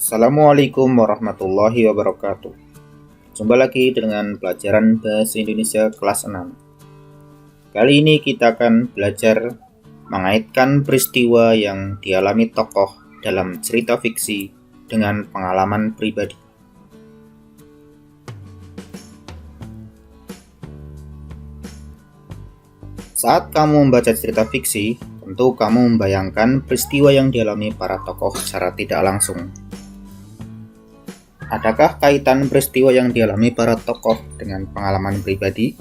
Assalamualaikum warahmatullahi wabarakatuh. Jumpa lagi dengan pelajaran Bahasa Indonesia kelas 6. Kali ini kita akan belajar mengaitkan peristiwa yang dialami tokoh dalam cerita fiksi dengan pengalaman pribadi. Saat kamu membaca cerita fiksi, tentu kamu membayangkan peristiwa yang dialami para tokoh secara tidak langsung. Adakah kaitan peristiwa yang dialami para tokoh dengan pengalaman pribadi?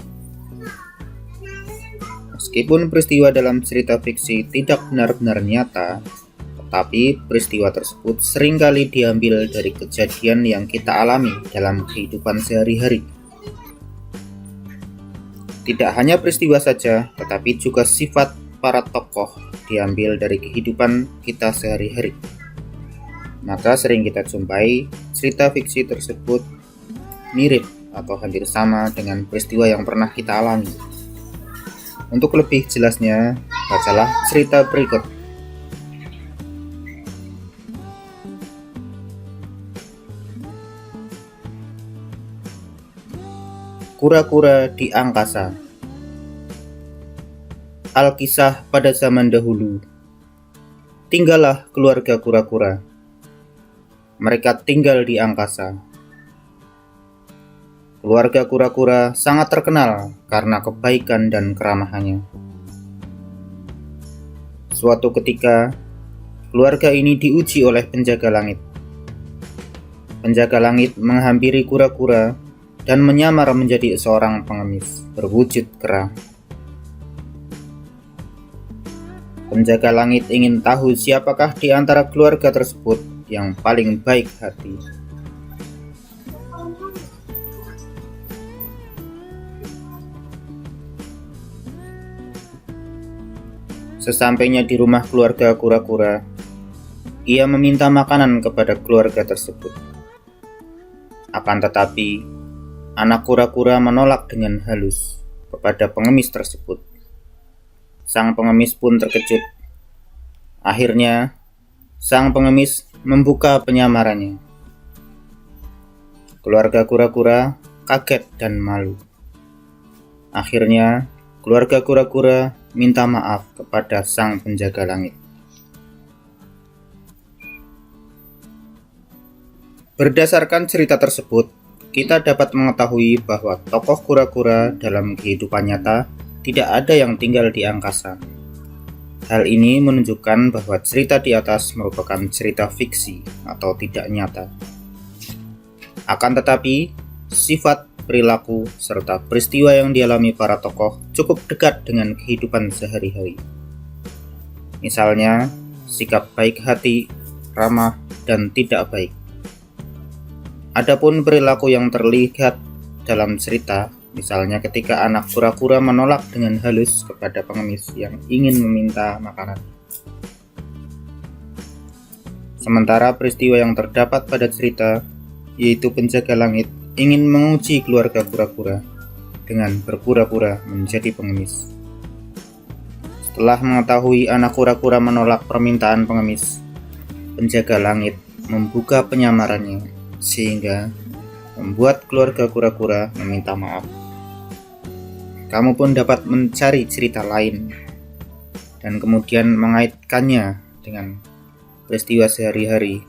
Meskipun peristiwa dalam cerita fiksi tidak benar-benar nyata, tetapi peristiwa tersebut seringkali diambil dari kejadian yang kita alami dalam kehidupan sehari-hari. Tidak hanya peristiwa saja, tetapi juga sifat para tokoh diambil dari kehidupan kita sehari-hari. Maka sering kita jumpai cerita fiksi tersebut mirip atau hampir sama dengan peristiwa yang pernah kita alami. Untuk lebih jelasnya, bacalah cerita berikut. Kura-kura di angkasa. Alkisah pada zaman dahulu. Tinggallah keluarga kura-kura. Mereka tinggal di angkasa. Keluarga kura-kura sangat terkenal karena kebaikan dan keramahannya. Suatu ketika, keluarga ini diuji oleh penjaga langit. Penjaga langit menghampiri kura-kura dan menyamar menjadi seorang pengemis berwujud kera. Penjaga langit ingin tahu siapakah di antara keluarga tersebut yang paling baik hati. Sesampainya di rumah keluarga kura-kura, ia meminta makanan kepada keluarga tersebut. Akan tetapi, anak kura-kura menolak dengan halus kepada pengemis tersebut. Sang pengemis pun terkejut. Akhirnya, sang pengemis membuka penyamarannya. Keluarga kura-kura kaget dan malu. Akhirnya, keluarga kura-kura minta maaf kepada sang penjaga langit. Berdasarkan cerita tersebut, kita dapat mengetahui bahwa tokoh kura-kura dalam kehidupan nyata tidak ada yang tinggal di angkasa. Hal ini menunjukkan bahwa cerita di atas merupakan cerita fiksi atau tidak nyata. Akan tetapi, sifat, perilaku, serta peristiwa yang dialami para tokoh cukup dekat dengan kehidupan sehari-hari. Misalnya, sikap baik hati, ramah, dan tidak baik. Adapun perilaku yang terlihat dalam cerita, misalnya ketika anak kura-kura menolak dengan halus kepada pengemis yang ingin meminta makanan. Sementara peristiwa yang terdapat pada cerita, yaitu penjaga langit ingin menguji keluarga kura-kura dengan berpura-pura menjadi pengemis. Setelah mengetahui anak kura-kura menolak permintaan pengemis, penjaga langit membuka penyamarannya sehingga membuat keluarga kura-kura meminta maaf. Kamu pun dapat mencari cerita lain dan kemudian mengaitkannya dengan peristiwa sehari-hari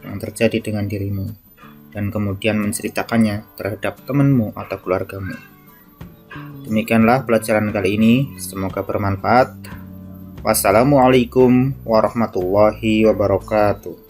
yang terjadi dengan dirimu dan kemudian menceritakannya terhadap temanmu atau keluargamu. Demikianlah pelajaran kali ini, semoga bermanfaat. Wassalamualaikum warahmatullahi wabarakatuh.